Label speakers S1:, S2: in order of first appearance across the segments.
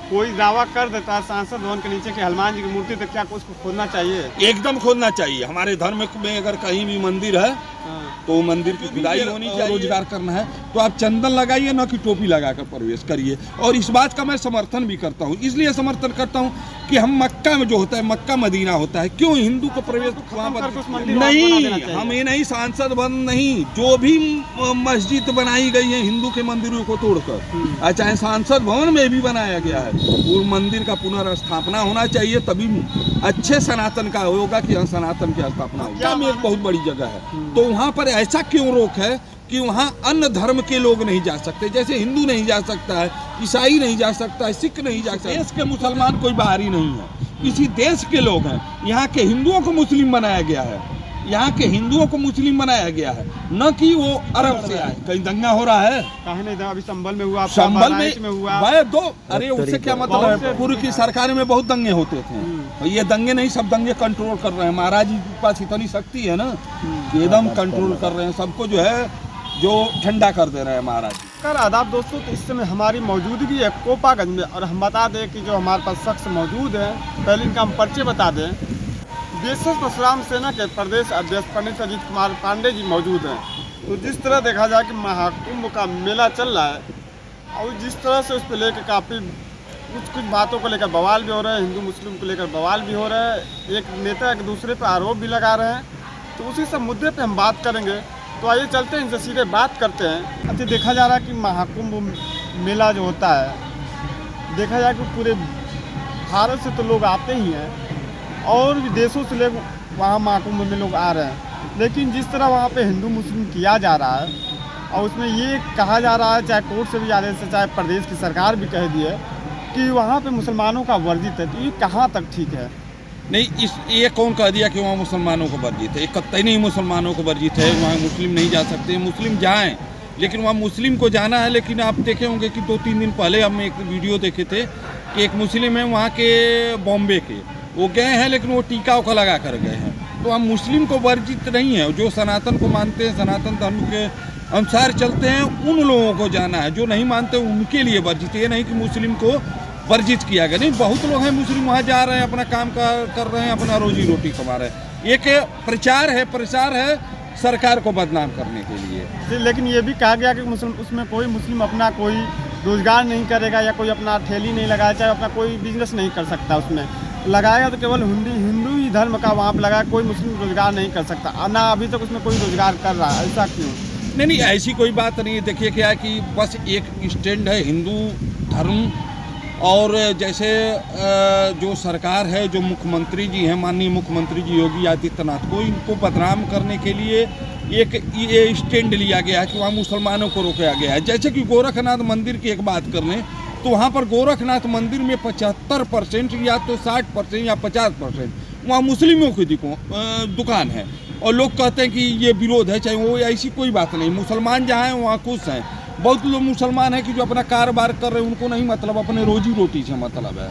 S1: कोई दावा कर देता है सांसद भवन के नीचे कि हनुमान जी की मूर्ति, तो क्या उसको खोदना चाहिए?
S2: एकदम खोदना चाहिए। हमारे धर्म में अगर कहीं भी मंदिर है तो मंदिर की खुदाई होनी चाहिए। रोजगार करना है तो आप चंदन लगाइए, ना कि टोपी लगाकर प्रवेश करिए। और इस बात का मैं समर्थन भी करता हूँ। इसलिए समर्थन करता हूँ कि हम मक्का में जो होता है, मक्का मदीना होता है, क्यों हिंदू को प्रवेश वहाँ पर नहीं? हम ये नहीं, सांसद भवन नहीं, जो भी मस्जिद बनाई गई है हिंदू के मंदिरों को तोड़कर, चाहे सांसद भवन में भी बनाया गया है, वो मंदिर का पुनर्स्थापना होना चाहिए। तभी अच्छे सनातन का होगा कि यहाँ सनातन की स्थापना होगी। क्या में एक बहुत बड़ी जगह है, तो वहाँ पर ऐसा क्यों रोक है कि वहाँ अन्य धर्म के लोग नहीं जा सकते? जैसे हिंदू नहीं जा सकता है, ईसाई नहीं जा सकता है, सिख नहीं जा सकता। देश के मुसलमान कोई बाहरी नहीं है, किसी देश के लोग हैं। यहाँ के हिंदुओं को मुस्लिम बनाया गया है, यहाँ के हिंदुओं को मुस्लिम बनाया गया है, न कि वो अरब से आए। कहीं दंगा हो रहा है?
S1: कहीं नहीं, अभी संभल में हुआ,
S2: संभल में हुआ भाई दो। अरे उससे क्या मतलब है? पूर्व की सरकार में बहुत दंगे होते थे, ये दंगे नहीं, सब दंगे कंट्रोल कर रहे हैं। महाराज जी के पास इतनी शक्ति है ना कि एकदम कंट्रोल कर रहे हैं सबको, जो है जो ठंडा कर दे रहे हैं महाराज जी।
S1: कर आदाब दोस्तों, तो इस समय हमारी मौजूदगी है कोपागंज में, और हम बता दें कि जो हमारे पास शख्स मौजूद है, पहले इनका हम परिचय बता दें। देशज परशुराम सेना के प्रदेश अध्यक्ष पंडित अजीत कुमार पांडे जी मौजूद हैं। तो जिस तरह देखा जाए कि महाकुंभ का मेला चल रहा है, और जिस तरह से उस पर लेकर काफ़ी कुछ बातों को लेकर बवाल भी हो रहा है, हिंदू मुस्लिम को लेकर बवाल भी हो रहा है, एक नेता एक दूसरे पर आरोप भी लगा रहे हैं, तो उसी सब मुद्दे पे हम बात करेंगे। तो आइए चलते हैं, इनसे सीधे बात करते हैं। अच्छा, देखा जा रहा है कि महाकुंभ मेला जो होता है, देखा जाए कि पूरे भारत से तो लोग आते ही हैं, और विदेशों से लोग वहाँ महाकुंभ में लोग आ रहे हैं, लेकिन जिस तरह वहाँ पे हिंदू मुस्लिम किया जा रहा है, और उसमें ये कहा जा रहा है, चाहे कोर्ट से भी आदेश से, चाहे प्रदेश की सरकार भी कह दी है कि वहाँ पे मुसलमानों का वर्जित है, तो ये कहाँ तक ठीक है?
S2: नहीं, ये कौन कह दिया कि वहाँ मुसलमानों को वर्जित है? एक कतई नहीं मुसलमानों को वर्जित है। वहाँ मुस्लिम नहीं जा सकते, मुस्लिम जाएं, लेकिन वहाँ मुस्लिम को जाना है। लेकिन आप देखे होंगे कि 2-3 दिन पहले हम एक वीडियो देखे थे कि एक मुस्लिम है वहाँ के बॉम्बे के, वो गए हैं, लेकिन वो टीका उका लगा कर गए हैं। तो हम मुस्लिम को वर्जित नहीं है। जो सनातन को मानते हैं, सनातन धर्म के अनुसार चलते हैं, उन लोगों को जाना है। जो नहीं मानते उनके लिए वर्जित, ये नहीं कि मुस्लिम को वर्जित किया गया। नहीं, बहुत लोग हैं मुस्लिम, वहाँ जा रहे हैं, अपना काम कर रहे हैं, अपना रोजी रोटी कमा रहे हैं। एक प्रचार है सरकार को बदनाम करने के लिए।
S1: लेकिन ये भी कहा गया कि उसमें कोई मुस्लिम अपना कोई रोजगार नहीं करेगा, या कोई अपना ठेली नहीं लगाया, चाहे अपना कोई बिजनेस नहीं कर सकता। उसमें लगाएगा तो केवल हिंदू ही धर्म का वहाँ पर लगाया, कोई मुस्लिम रोजगार नहीं कर सकता, ना अभी तक उसमें कोई रोजगार कर रहा है। ऐसा क्यों?
S2: नहीं, ऐसी कोई बात नहीं है। देखिए क्या है कि बस एक स्टैंड है हिंदू धर्म, और जैसे जो सरकार है, जो मुख्यमंत्री जी हैं, माननीय मुख्यमंत्री जी योगी आदित्यनाथ को, इनको बदनाम करने के लिए एक ये स्टैंड लिया गया है कि वहाँ मुसलमानों को रोका गया है। जैसे कि गोरखनाथ मंदिर की एक बात कर लें, तो वहाँ पर गोरखनाथ मंदिर में 75% या तो 60% या 50% वहाँ मुस्लिमों की दुकान है, और लोग कहते हैं कि ये विरोध है। चाहे वो, ऐसी कोई बात नहीं। मुसलमान जहाँ हैं वहाँ खुश हैं। बहुत लोग मुसलमान हैं कि जो अपना कारोबार कर रहे हैं, उनको नहीं मतलब, अपने रोजी रोटी से मतलब है।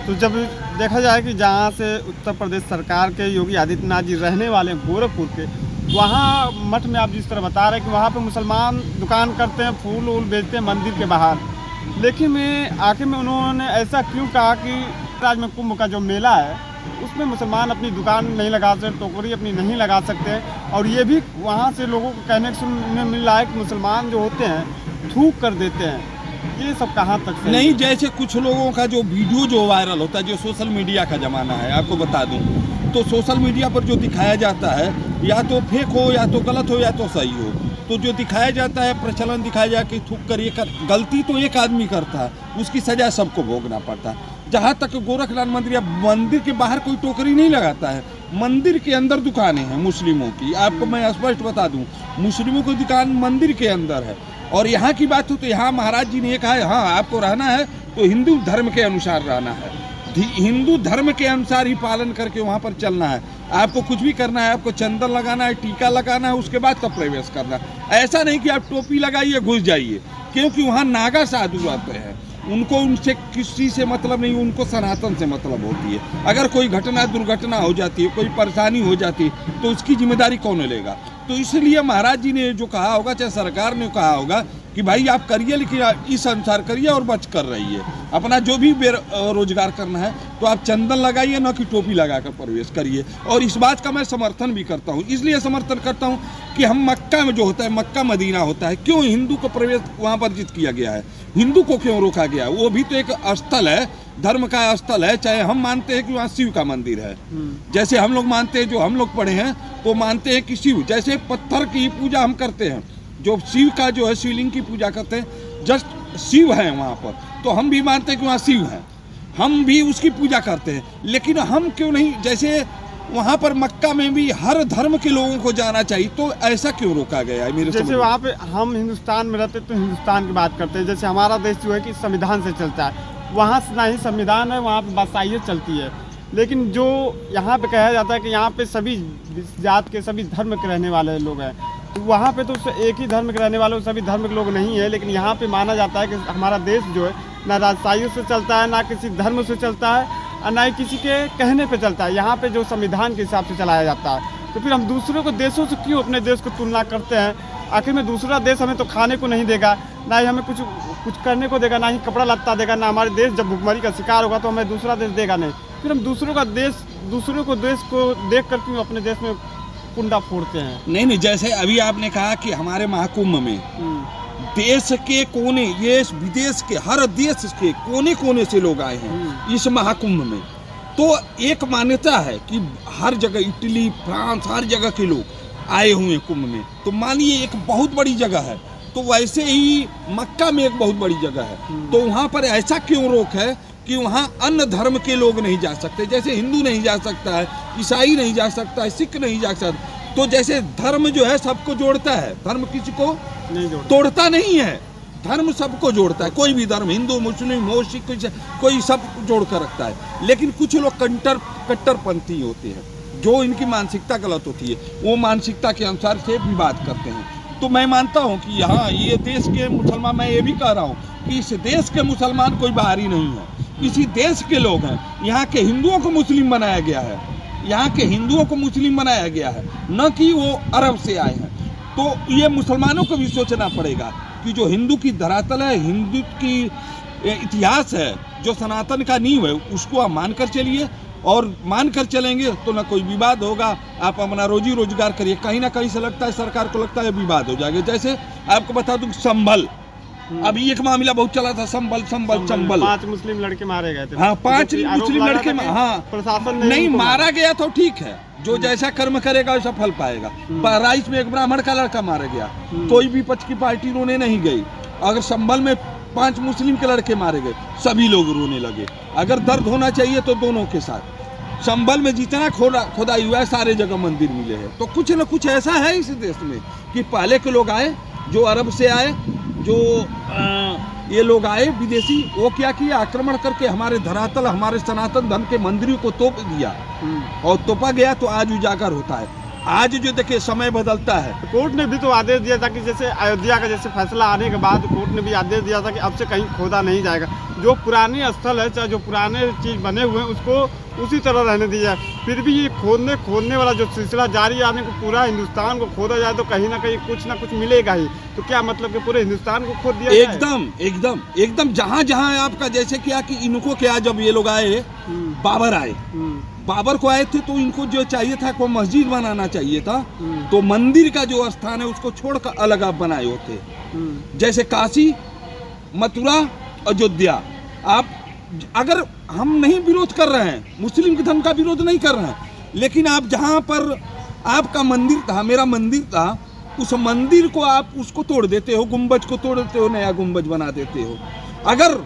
S1: तो जब देखा जाए कि जहाँ से उत्तर प्रदेश सरकार के योगी आदित्यनाथ जी रहने वाले गोरखपुर के, वहाँ मठ में आप जिस तरह बता रहे हैं कि वहाँ पे मुसलमान दुकान करते हैं, फूल वूल बेचते हैं मंदिर के बाहर, लेकिन आखिर में उन्होंने ऐसा क्यों कहा कि राज्य में कुंभ का जो मेला है उसमें मुसलमान अपनी दुकान नहीं लगा सकते, टोकरी अपनी नहीं लगा सकते? और ये भी वहाँ से लोगों को कहने को सुनने मिल रहा है कि मुसलमान जो होते हैं थूक कर देते हैं। ये सब कहाँ तक सही?
S2: नहीं, जैसे कुछ लोगों का जो वीडियो जो वायरल होता है, जो सोशल मीडिया का ज़माना है, आपको बता दूं, तो सोशल मीडिया पर जो दिखाया जाता है, या तो फेक हो, या तो गलत हो, या तो सही हो। तो जो दिखाया जाता है, प्रचलन दिखाया जाए कि थूक कर, ये गलती तो एक आदमी करता है, उसकी सजा सबको भोगना पड़ता है। जहाँ तक गोरखनाथ मंदिर या मंदिर के बाहर कोई टोकरी नहीं लगाता है, मंदिर के अंदर दुकानें हैं मुस्लिमों की। आपको मैं स्पष्ट बता दूं, मुस्लिमों की दुकान मंदिर के अंदर है। और यहाँ की बात हो तो यहाँ महाराज जी ने ये कहा है, हाँ आपको रहना है तो हिंदू धर्म के अनुसार रहना है, हिंदू धर्म के अनुसार ही पालन करके वहाँ पर चलना है। आपको कुछ भी करना है, आपको चंदन लगाना है, टीका लगाना है, उसके बाद तब प्रवेश करना है। ऐसा नहीं कि आप टोपी लगाइए घुस जाइए, क्योंकि वहाँ नागा साधु आते हैं, उनको उनसे किसी से मतलब नहीं, उनको सनातन से मतलब होती है। अगर कोई घटना दुर्घटना हो जाती है, कोई परेशानी हो जाती है, तो उसकी जिम्मेदारी कौन लेगा? तो इसलिए महाराज जी ने जो कहा होगा, चाहे सरकार ने कहा होगा कि भाई आप करिए, लेकिन इस अनुसार करिए और बच कर रहिए। अपना जो भी रोजगार करना है तो आप चंदन लगाइए, न कि टोपी लगाकर प्रवेश करिए। और इस बात का मैं समर्थन भी करता हूँ, इसलिए समर्थन करता हूँ कि हम मक्का में जो होता है, मक्का मदीना होता है, क्यों हिंदू को प्रवेश वहाँ वर्जित किया गया है, हिंदू को क्यों रोका गया? वो भी तो एक स्थल है, धर्म का स्थल है। चाहे हम मानते हैं कि वहाँ शिव का मंदिर है, जैसे हम लोग मानते हैं, जो हम लोग पढ़े हैं तो मानते हैं कि शिव, जैसे पत्थर की पूजा हम करते हैं, जो शिव का जो है शिवलिंग की पूजा करते हैं, जस्ट शिव है वहाँ पर, तो हम भी मानते हैं कि वहाँ शिव है, हम भी उसकी पूजा करते हैं। लेकिन हम क्यों नहीं, जैसे वहाँ पर मक्का में भी हर धर्म के लोगों को जाना चाहिए, तो ऐसा क्यों रोका गया है? मेरे
S1: जैसे वहाँ पे हम हिंदुस्तान में रहते तो हिंदुस्तान की बात करते हैं, जैसे हमारा देश जो है कि संविधान से चलता है, वहाँ से ना ही संविधान है, वहाँ पे बादशाहियत चलती है। लेकिन जो यहाँ पे कहा जाता है कि यहाँ पे सभी जात के, सभी धर्म के रहने वाले लोग हैं, तो वहाँ पे तो एक ही धर्म के रहने वाले सभी धर्म के लोग नहीं है। लेकिन यहाँ पे माना जाता है कि हमारा देश जो है ना राजशाही से चलता है, ना किसी धर्म से चलता है, और ना ही किसी के कहने पे चलता है। यहाँ पे जो संविधान के हिसाब से चलाया जाता है। तो फिर हम दूसरों को देशों से क्यों अपने देश को तुलना करते हैं? आखिर में दूसरा देश हमें तो खाने को नहीं देगा, ना ही हमें कुछ करने को देगा, ना ही कपड़ा लत्ता देगा, ना हमारे देश जब भुखमरी का शिकार होगा तो हमें दूसरा देश देगा नहीं। फिर हम दूसरों देश को देख कर क्यों अपने देश में कुंडा फोड़ते हैं?
S2: नहीं, जैसे अभी आपने कहा कि हमारे महाकुंभ में देश के कोने, ये विदेश के हर देश के कोने कोने से लोग आए हैं इस महाकुंभ में। तो एक मान्यता है कि हर जगह, इटली, फ्रांस, हर जगह के लोग आए हुए कुंभ में। तो मानिए एक बहुत बड़ी जगह है, तो वैसे ही मक्का में एक बहुत बड़ी जगह है, तो वहाँ पर ऐसा क्यों रोक है कि वहाँ अन्य धर्म के लोग नहीं जा सकते? जैसे हिंदू नहीं जा सकता है, ईसाई नहीं जा सकता है, सिख नहीं जा सकता। तो जैसे धर्म जो है सबको जोड़ता है, धर्म किसी को नहीं तोड़ता नहीं है, धर्म सबको जोड़ता है। कोई भी धर्म, हिंदू, मुस्लिम हो, सिख, कोई सब जोड़ कर रखता है। लेकिन कुछ लोग कट्टरपंथी होते हैं, जो इनकी मानसिकता गलत होती है, वो मानसिकता के अनुसार से विवाद करते हैं। तो मैं मानता हूँ कि यहाँ ये देश के मुसलमान, मैं ये भी कह रहा हूँ कि इस देश के मुसलमान कोई बाहरी नहीं है, इसी देश के लोग हैं। यहाँ के हिंदुओं को मुस्लिम बनाया गया है, यहाँ के हिंदुओं को मुस्लिम बनाया गया है, न कि वो अरब से आए हैं। तो ये मुसलमानों को भी सोचना पड़ेगा कि जो हिंदू की धरातल है, हिंदू की इतिहास है, जो सनातन का नींव है, उसको आप मान कर चलिए, और मान कर चलेंगे तो ना कोई विवाद होगा। आप अपना रोजी रोजगार करिए। कहीं ना कहीं से लगता है, सरकार को लगता है विवाद हो जाएगा। जैसे आपको बता दूं, संभल, अभी एक मामला बहुत चला था, संभल
S1: 5 मुस्लिम लड़के मारे गए थे।
S2: हाँ, 5 मुस्लिम लड़के, हाँ,
S1: प्रशासन
S2: नहीं मारा गया तो ठीक है, जो जैसा कर्म करेगा वैसा फल पाएगा। बहराइच में एक ब्राह्मण का लड़का मारा गया, कोई विपक्ष की पार्टी रोने नहीं गई। अगर संभल में 5 मुस्लिम के लड़के मारे गए, सभी लोग रोने लगे। अगर दर्द होना चाहिए तो दोनों के साथ। संभल में जितना खोदाई हुआ है, सारे जगह मंदिर मिले हैं। तो कुछ न कुछ ऐसा है इस देश में कि पहले के लोग आए, जो अरब से आए, जो ये लोग आए विदेशी, वो क्या किया, आक्रमण करके हमारे धरातल, हमारे सनातन धर्म के मंदिरों को तोप दिया, और तोपा गया तो आज उजागर होता है। आज जो देखिए समय बदलता है।
S1: कोर्ट ने भी तो आदेश दिया था कि जैसे अयोध्या का जैसे फैसला आने के बाद कोर्ट ने भी आदेश दिया था कि अब से कहीं खोदा नहीं जाएगा। जो पुराने स्थल है, चाहे जो पुराने चीज़ बने हुए हैं, उसको उसी तरह रहने दिया। फिर भी ये खोदने वाला जो सिलसिला जारी है, आने को पूरा हिंदुस्तान को खोदा जाए तो कहीं ना कहीं कुछ ना कुछ मिलेगा ही। तो क्या मतलब कि पूरे हिंदुस्तान को खोद दिया?
S2: एकदम जहाँ जहाँ आपका, जैसे क्या कि इनको क्या, जब ये लोग आए, बाबर आए, बाबर को आए थे तो इनको जो चाहिए था को मस्जिद बनाना चाहिए था, तो मंदिर का जो स्थान है उसको छोड़कर अलग आप बनाए होते। जैसे काशी, मथुरा, अयोध्या। आप अगर हम नहीं विरोध कर रहे हैं, मुस्लिम धर्म का विरोध नहीं कर रहे हैं, लेकिन आप जहाँ पर आपका मंदिर था, मेरा मंदिर था, उस मंदिर को आप उसको तोड़ देते हो, गुंबज को तोड़ देते हो, नया गुंबज बना देते हो। अगर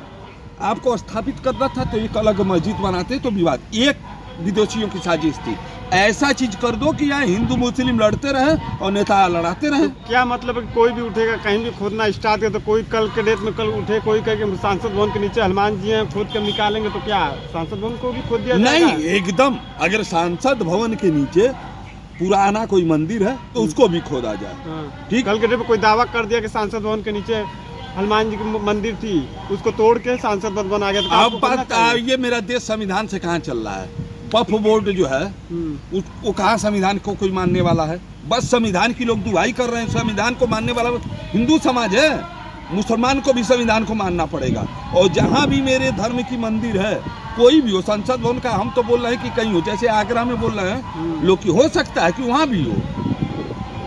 S2: आपको स्थापित करना था तो एक अलग मस्जिद बनाते, तो विवाद एक विदेशियों की साजिश थी। ऐसा चीज कर दो कि यहाँ हिंदू मुस्लिम लड़ते रहे और नेता लड़ाते रहे।
S1: तो क्या मतलब है कि कोई भी उठेगा, कहीं भी खोदना स्टार्ट करे, तो कोई कल के डेट में कल उठे, कोई कहे कि सांसद भवन के नीचे हनुमान जी हैं, खोद कर निकालेंगे, तो क्या सांसद भवन को भी खोद दिया जाएगा?
S2: नहीं, एकदम। अगर सांसद भवन के नीचे पुराना कोई मंदिर है तो उसको भी खोदा जाए। ठीक,
S1: कल के डेट में कोई दावा कर दिया कि सांसद भवन के नीचे हनुमान जी की मंदिर थी, उसको तोड़ के सांसद भवन बना गया, तो
S2: अब बात ये, मेरा देश संविधान से कहाँ चल रहा है? वक्फ बोर्ड जो है वो कहाँ संविधान को कोई मानने वाला है? बस संविधान की लोग दुहाई कर रहे हैं। संविधान को मानने वाला हिंदू समाज है, मुसलमान को भी संविधान को मानना पड़ेगा। और जहाँ भी मेरे धर्म की मंदिर है, कोई भी हो, संसद भवन का हम तो बोल रहे हैं कि कहीं हो, जैसे आगरा में बोल रहे हैं लोग कि हो सकता है कि वहाँ भी हो,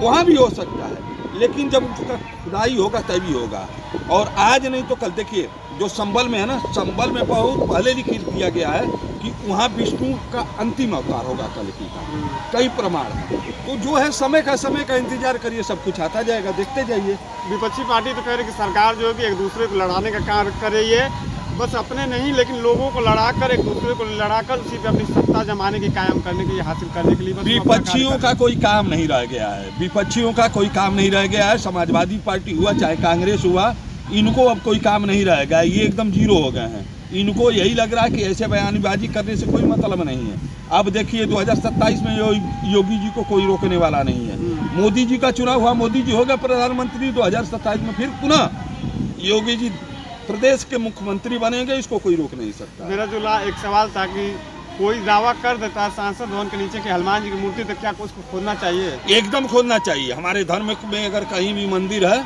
S2: वहाँ भी हो सकता है, लेकिन जब उसका खुदाई होगा तभी होगा। और आज नहीं तो कल, देखिए जो संबल में है ना, संबल में बहुत पहले लिख दिया गया है कि वहाँ विष्णु का अंतिम अवतार होगा कल्कि का, कई प्रमाण है। तो जो है समय का इंतजार करिए, सब कुछ आता जाएगा, देखते जाइए।
S1: विपक्षी पार्टी तो कह रही कि सरकार जो है कि एक दूसरे को लड़ाने का कार्य कर रही है, बस अपने नहीं लेकिन लोगों को लड़ाकर, एक दूसरे को लड़ाकर उसी पे अपनी सत्ता जमाने की, कायम करने की, हासिल करने के लिए बस
S2: विपक्षियों का कोई काम नहीं रह गया है, विपक्षियों का कोई काम नहीं रह गया है। समाजवादी पार्टी हुआ चाहे कांग्रेस हुआ, इनको अब कोई काम नहीं रह गया, ये एकदम जीरो हो गए हैं। इनको यही लग रहा है कि ऐसे बयानबाजी करने से कोई मतलब नहीं है। अब देखिए 2027 में योगी जी को कोई रोकने वाला नहीं है। मोदी जी का चुनाव हुआ, मोदी जी हो गए प्रधानमंत्री, 2027 में फिर पुनः योगी जी प्रदेश के मुख्यमंत्री बनेंगे, इसको कोई रोक नहीं सकता।
S1: मेरा जो एक सवाल था कि कोई दावा कर देता है सांसद भवन के नीचे कि हनुमान जी की मूर्ति, तो क्या उसको खोदना चाहिए?
S2: एकदम खोदना चाहिए। हमारे धर्म में अगर कहीं भी मंदिर है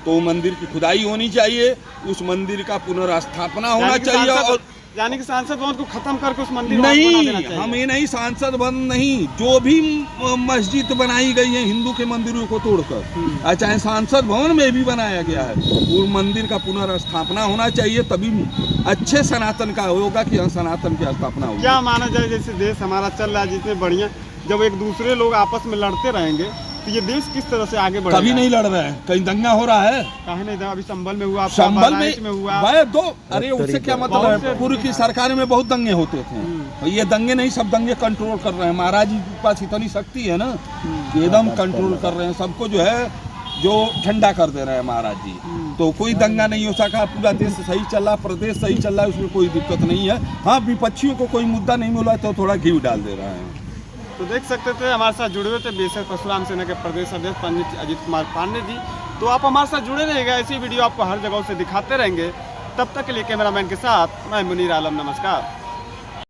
S2: तो मंदिर की खुदाई होनी चाहिए, उस मंदिर का पुनर्स्थापना होना चाहिए। और
S1: यानी कि सांसद भवन को खत्म करके उस मंदिर
S2: नहीं, हम ये नहीं, सांसद भवन नहीं, जो भी मस्जिद बनाई गई है हिंदू के मंदिरों को तोड़कर, चाहे सांसद भवन में भी बनाया गया है, वो मंदिर का पुनर्स्थापना होना चाहिए, तभी अच्छे सनातन का होगा कि सनातन की स्थापना होगी।
S1: क्या माना जाए, जैसे देश हमारा चल रहा है जितने बढ़िया, जब एक दूसरे लोग आपस में लड़ते रहेंगे तो ये देश किस तरह से आगे बढ़ेगा?
S2: कभी नहीं लड़ रहे हैं, कहीं दंगा हो रहा है?
S1: कहीं नहीं था, अभी संभल में हुआ,
S2: संभल में
S1: हुआ,
S2: अरे उससे क्या मतलब है, पूर्व की सरकार में बहुत दंगे होते थे, ये दंगे नहीं, सब दंगे कंट्रोल कर रहे हैं। महाराज जी के पास इतनी शक्ति है ना कि एकदम कंट्रोल कर रहे हैं, सबको जो है जो ठंडा कर दे रहे हैं महाराज जी। तो कोई दंगा नहीं हो सका, पूरा देश सही चल रहा, प्रदेश सही चल रहा है, उसमें कोई दिक्कत नहीं है। हाँ, विपक्षियों को कोई मुद्दा नहीं मिला तो थोड़ा घी डाल दे रहा है।
S1: तो देख सकते थे हमारे साथ जुड़े हुए थे बीएसएफ परशुराम सेना के प्रदेश अध्यक्ष पंडित अजीत कुमार पांडे जी। तो आप हमारे साथ जुड़े रहिएगा, ऐसी वीडियो आपको हर जगह से दिखाते रहेंगे। तब तक के लिए कैमरामैन के साथ मैं मुनीर आलम, नमस्कार।